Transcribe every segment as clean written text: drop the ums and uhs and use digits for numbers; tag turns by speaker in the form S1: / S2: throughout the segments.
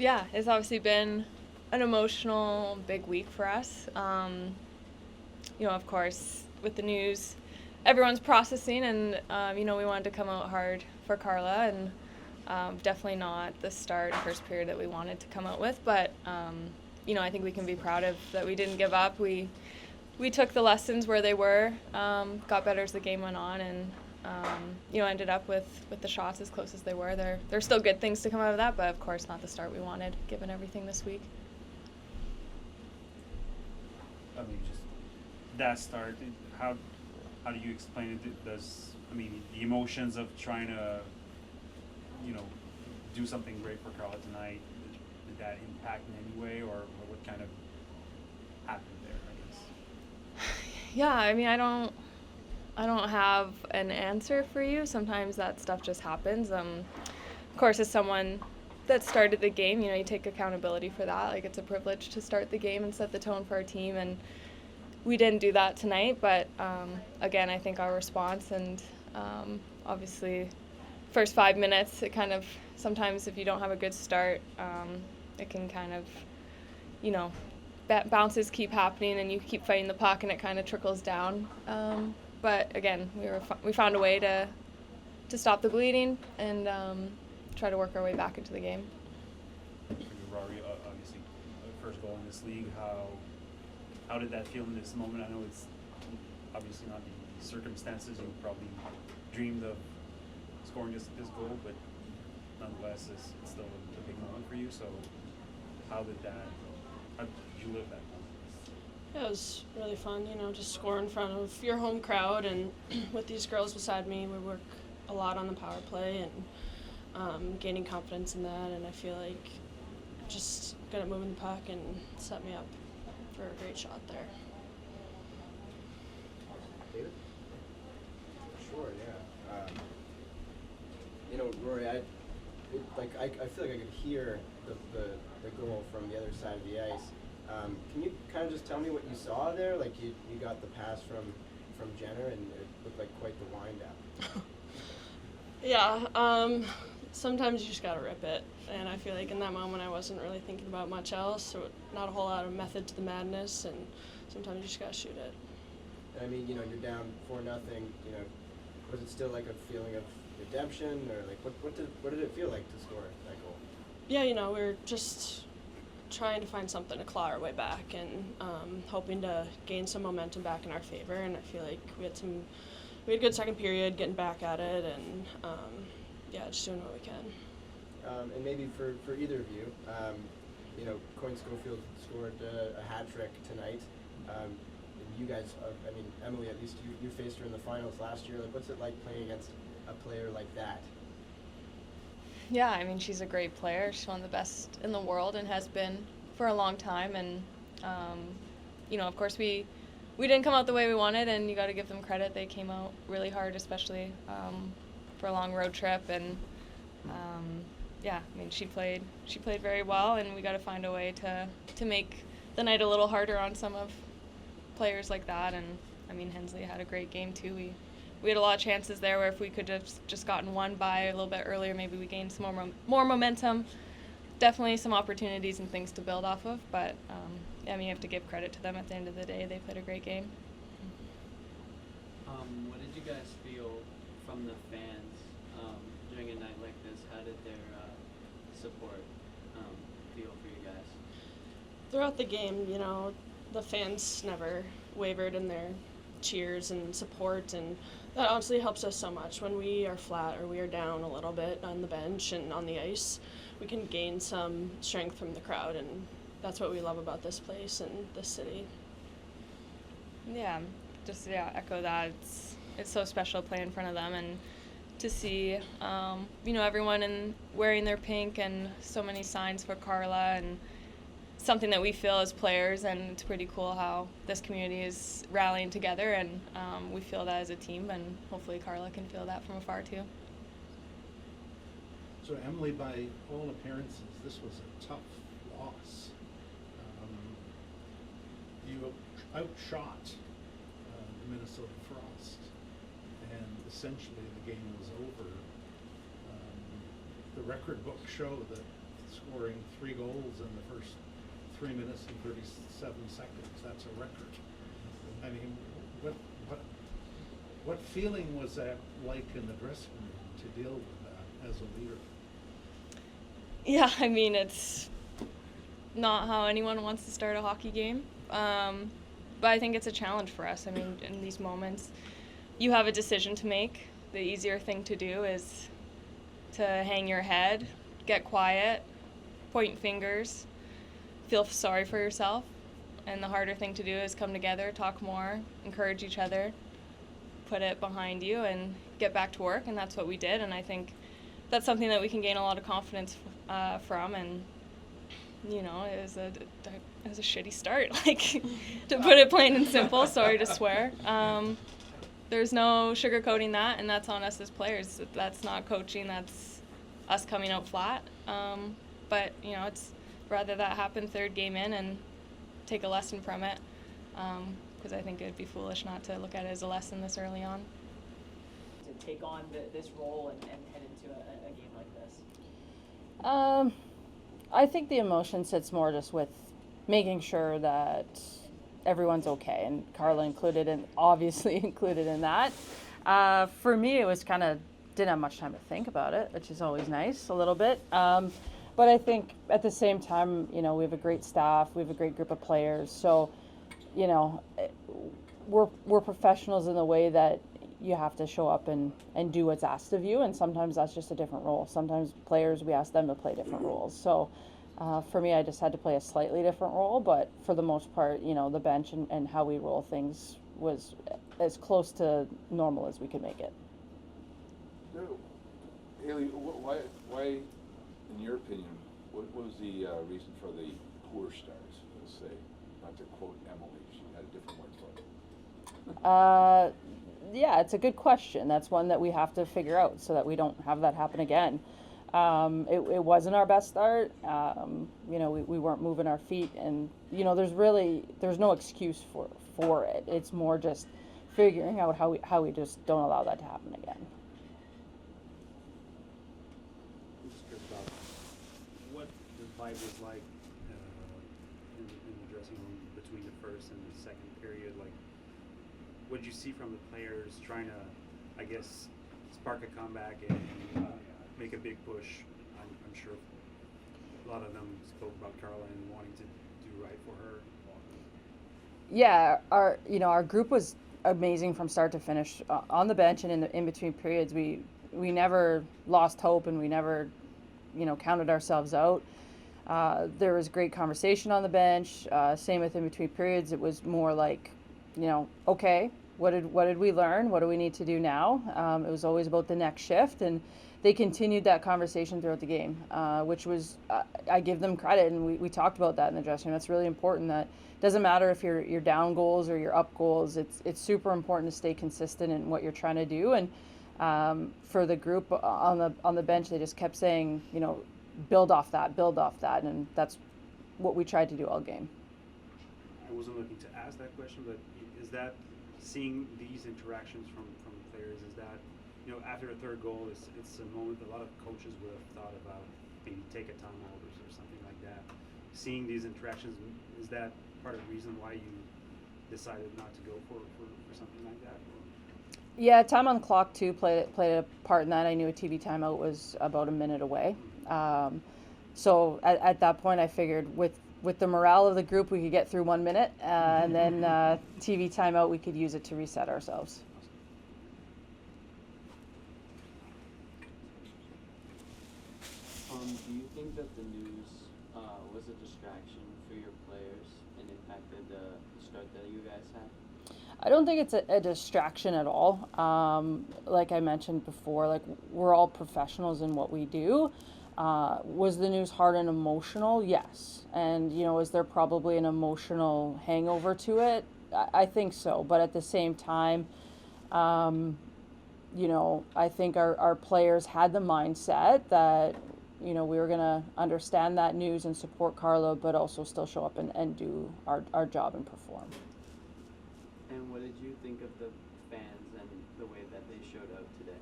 S1: Yeah, it's obviously been an emotional big week for us. Of course, with the news, everyone's processing, and we wanted to come out hard for Carla, and definitely not the first period that we wanted to come out with. But I think we can be proud of that. We didn't give up. We took the lessons where they were, got better as the game went on, and ended up with the shots as close as they were. There's still good things to come out of that, but of course not the start we wanted, given everything this week.
S2: I mean, just that start. How do you explain it? The emotions of trying to, do something great for Carla tonight? Did that impact in any way, or what kind of happened there? I guess.
S1: Yeah, I mean, I don't have an answer for you. Sometimes that stuff just happens. Of course, as someone that started the game, you take accountability for that. Like, it's a privilege to start the game and set the tone for our team, and we didn't do that tonight. But again, I think our response and obviously first 5 minutes, it kind of, sometimes if you don't have a good start, it can kind of, bounces keep happening and you keep fighting the puck and it kind of trickles down. But again, we found a way to stop the bleeding and try to work our way back into the game.
S2: Rory, obviously, first goal in this league. How did that feel in this moment? I know it's obviously not the circumstances you probably dreamed of scoring this goal, but nonetheless, it's still a big moment for you. So, how did you live that moment?
S3: Yeah, it was really fun, just score in front of your home crowd, and with these girls beside me, we work a lot on the power play and gaining confidence in that, and I feel like just good at moving the puck and set me up for a great shot there.
S4: David? Sure, yeah. Rory, I feel like I could hear the goal from the other side of the ice. Can you kind of just tell me what you saw there? Like you got the pass from Jenner, and it looked like quite the wind up.
S3: Yeah, sometimes you just gotta rip it, and I feel like in that moment I wasn't really thinking about much else, so not a whole lot of method to the madness, and sometimes you just gotta shoot it.
S4: I mean, you're down 4-0. Was it still like a feeling of redemption, or like what did it feel like to score that goal?
S3: Yeah, we were just trying to find something to claw our way back, and hoping to gain some momentum back in our favor. And I feel like we had a good second period, getting back at it, and just doing what we can.
S4: And maybe for either of you, Coyne Schofield scored a hat trick tonight. You guys, Emily, at least you faced her in the finals last year. Like, what's it like playing against a player like that?
S1: Yeah, I mean, she's a great player. She's one of the best in the world and has been for a long time. And, of course, we didn't come out the way we wanted, and you got to give them credit. They came out really hard, especially for a long road trip. And, she played very well, and we got to find a way to make the night a little harder on some of players like that. And, Hensley had a great game, too. We had a lot of chances there where if we could have just gotten one by a little bit earlier, maybe we gained some more momentum. Definitely some opportunities and things to build off of, but you have to give credit to them at the end of the day. They played a great game.
S5: What did you guys feel from the fans during a night like this? How did their support feel for you guys?
S3: Throughout the game, the fans never wavered in their cheers and support, and that honestly helps us so much. When we are flat or we are down a little bit on the bench and on the ice, we can gain some strength from the crowd, and that's what we love about this place and this city.
S1: Yeah, echo that. It's so special to play in front of them and to see, everyone wearing their pink and so many signs for Carla, and something that we feel as players, and it's pretty cool how this community is rallying together, and we feel that as a team, and hopefully Carla can feel that from afar too.
S6: So Emily, by all appearances, this was a tough loss. You outshot the Minnesota Frost, and essentially the game was over. The record books show that scoring 3 goals in the first 3 minutes and 37 seconds. That's a record. I mean, what feeling was that like in the dressing room to deal with that as a leader?
S1: Yeah, I mean, it's not how anyone wants to start a hockey game. But I think it's a challenge for us. I mean, in these moments, you have a decision to make. The easier thing to do is to hang your head, get quiet, point fingers, feel sorry for yourself. And the harder thing to do is come together, talk more, encourage each other, put it behind you, and get back to work. And that's what we did. And I think that's something that we can gain a lot of confidence from. And you know, it was a shitty start, like, to put it plain and simple. Sorry to swear. There's no sugarcoating that, and that's on us as players. That's not coaching. That's us coming out flat. But you know, it's rather that happen third game in and take a lesson from it, because I think it'd be foolish not to look at it as a lesson this early on.
S7: To take on this role and head into a game like this?
S8: I think the emotion sits more just with making sure that everyone's okay, and Carla obviously included in that. For me, it was kind of, didn't have much time to think about it, which is always nice, a little bit. But I think at the same time, you know, we have a great staff, we have a great group of players, so, you know, we're professionals in the way that you have to show up and do what's asked of you, and sometimes that's just a different role. Sometimes players, we ask them to play different roles. So for me, I just had to play a slightly different role, but for the most part, you know, the bench and how we roll things was as close to normal as we could make it.
S9: No. Haley, why, in your opinion, what was the reason for the poor starts, let's say? Not to quote Emily, she had a different word for it.
S8: Yeah, it's a good question. That's one that we have to figure out so that we don't have that happen again. It wasn't our best start. You know, we weren't moving our feet, and you know, there's no excuse for it. It's more just figuring out how we just don't allow that to happen again.
S2: I'm just curious about what the vibe was like in the dressing room between the first and the second period. Like, what did you see from the players trying to, I guess, spark a comeback and make a big push? I'm sure a lot of them spoke about Carla and wanting to do right for her.
S8: Yeah, our group was amazing from start to finish. On the bench and in between periods, we never lost hope, and we never, you know, counted ourselves out. There was great conversation on the bench. Same with in between periods. It was more like, you know, okay, what did we learn? What do we need to do now? It was always about the next shift, and they continued that conversation throughout the game, which was, I give them credit, and we talked about that in the dressing room. That's really important. That doesn't matter if you're down goals or you're up goals. It's super important to stay consistent in what you're trying to do. And for the group on the bench, they just kept saying, you know, build off that, and that's what we tried to do all game.
S2: I wasn't looking to ask that question, but is that seeing these interactions from players, is that, you know, after a third goal, it's a moment a lot of coaches would have thought about maybe take a timeout or something like that. Seeing these interactions, is that part of the reason why you decided not to go for something like that?
S8: Yeah, time on the clock too played a part in that. I knew a TV timeout was about a minute away. So at that point, I figured with the morale of the group, we could get through 1 minute, and then TV timeout, we could use it to reset ourselves.
S5: Do you think that the news was a distraction for your players and impacted the start that you guys had?
S8: I don't think it's a distraction at all. Like I mentioned before, like, we're all professionals in what we do. Was the news hard and emotional? Yes. And, you know, is there probably an emotional hangover to it? I think so. But at the same time, you know, I think our players had the mindset that, you know, we were going to understand that news and support Carla, but also still show up and do our job and perform.
S5: And what did you think of the fans and the way that they showed up today?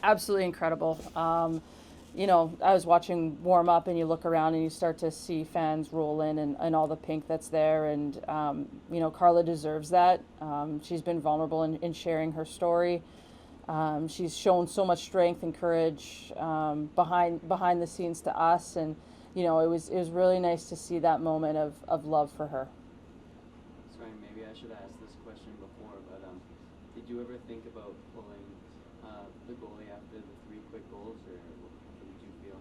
S8: Absolutely incredible. I was watching warm up, and you look around and you start to see fans roll in, and all the pink that's there. And, Carla deserves that. She's been vulnerable in sharing her story. She's shown so much strength and courage behind the scenes to us. And, it was really nice to see that moment of love for her.
S5: Sorry, maybe I should have asked this question before, but did you ever think about pulling the goalie after the 3 quick goals, or what did you feel?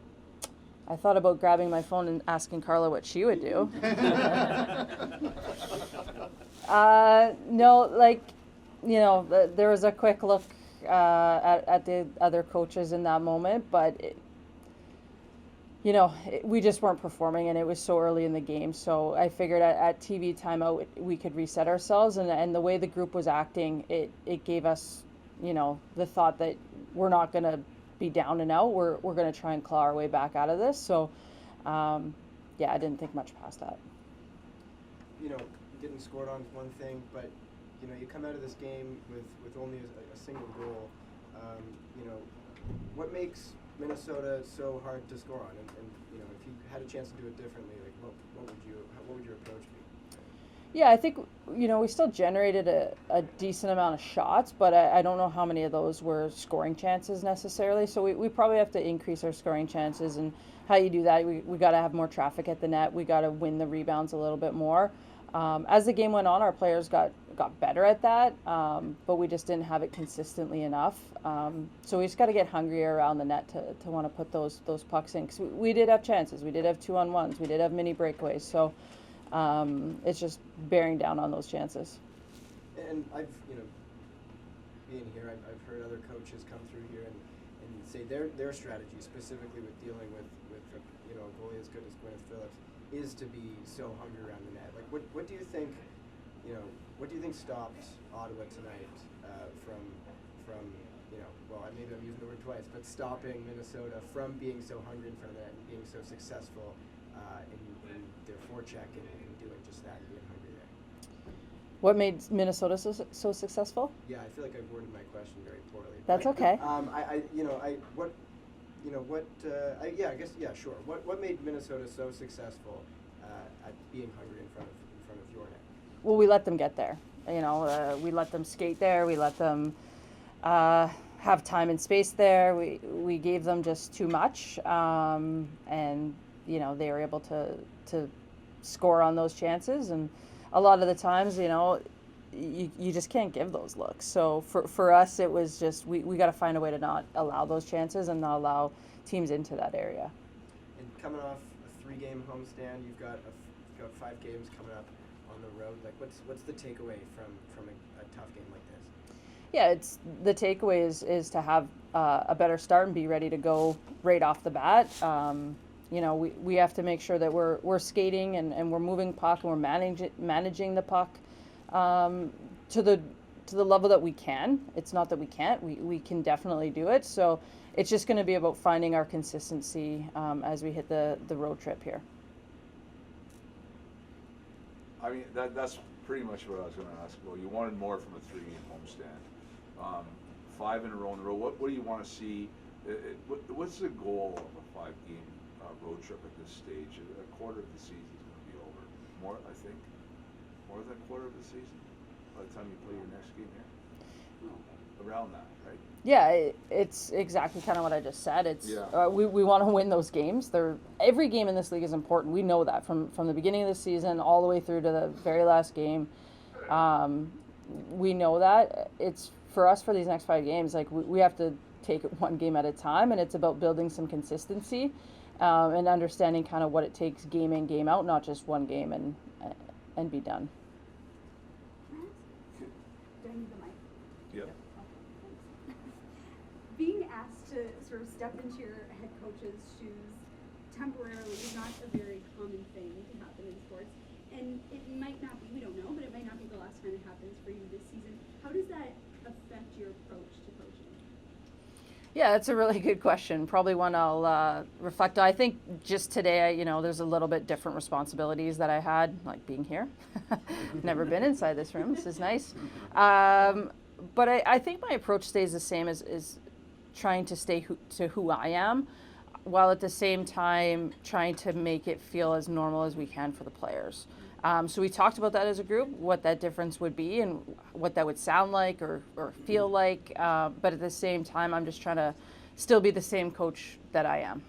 S8: I thought about grabbing my phone and asking Carla what she would do. No, there was a quick look at the other coaches in that moment, but we just weren't performing, and it was so early in the game. So I figured at TV timeout we could reset ourselves, and the way the group was acting, it gave us, the thought that we're not going to be down and out. We're going to try and claw our way back out of this. So, I didn't think much past that.
S4: Getting scored on is one thing, but you come out of this game with only a single goal. What makes Minnesota so hard to score on? And if you had a chance to do it differently, like what would your approach be?
S8: Yeah, I think we still generated a decent amount of shots, but I don't know how many of those were scoring chances necessarily. So we probably have to increase our scoring chances, and how you do that, we got to have more traffic at the net. We got to win the rebounds a little bit more. As the game went on, our players got better at that, but we just didn't have it consistently enough. So we just got to get hungrier around the net to want to put those pucks in. 'Cause we did have chances. We did have 2-on-1s. We did have mini breakaways. So it's just bearing down on those chances.
S4: And I've, being here, I've heard other coaches come through here and say their strategy, specifically with dealing with a goalie as good as Gwyneth Phillips, is to be so hungry around the net. Like, what do you think? What do you think stopped Ottawa tonight from maybe I'm using the word twice, but stopping Minnesota from being so hungry in front of the net and being so successful in their forecheck and doing just that and being hungry there?
S8: What made Minnesota so successful?
S4: Yeah, I feel like I worded my question very poorly.
S8: That's okay.
S4: Sure. What made Minnesota so successful at being hungry in front of your net?
S8: Well, we let them get there. We let them skate there. We let them have time and space there. We gave them just too much, and they were able to score on those chances. And a lot of the times, you just can't give those looks. So for us, it was just we got to find a way to not allow those chances and not allow teams into that area.
S4: And coming off a 3-game homestand, you've got 5 games coming up on the road. Like, what's the takeaway from a tough game like this?
S8: Yeah, it's the takeaway is to have a better start and be ready to go right off the bat. We have to make sure that we're skating and we're moving puck and we're managing the puck to the level that we can. It's not that we can't. We can definitely do it. So it's just going to be about finding our consistency as we hit the road trip here.
S9: I mean, that's pretty much what I was going to ask about. You wanted more from a 3-game homestand. 5 in a row. What do you want to see? What's the goal of a 5-game road trip at this stage? A quarter of the season is going to be over. More than a quarter of the season by the time you play your next game here. Around that, right?
S8: Yeah, it's exactly kind of what I just said. It's we want to win those games. Every game in this league is important. We know that from the beginning of the season all the way through to the very last game. We know that. It's for us for these next 5 games. Like we have to take it one game at a time, and it's about building some consistency and understanding kind of what it takes game in, game out, not just one game and be done.
S10: Do I need the mic?
S9: Yep.
S10: Okay, thanks. Being asked to sort of step into your head coach's shoes temporarily is not a very common thing to happen in sports. And it might not be, we don't know, but it might not be the last time it happens for you this season. How does that affect your approach to coaching?
S8: Yeah, that's a really good question. Probably one I'll reflect on. I think just today, there's a little bit different responsibilities that I had, like being here. Never been inside this room. This is nice. But I think my approach stays the same as trying to stay to who I am. while at the same time trying to make it feel as normal as we can for the players. So we talked about that as a group, what that difference would be and what that would sound like or feel like. But at the same time, I'm just trying to still be the same coach that I am.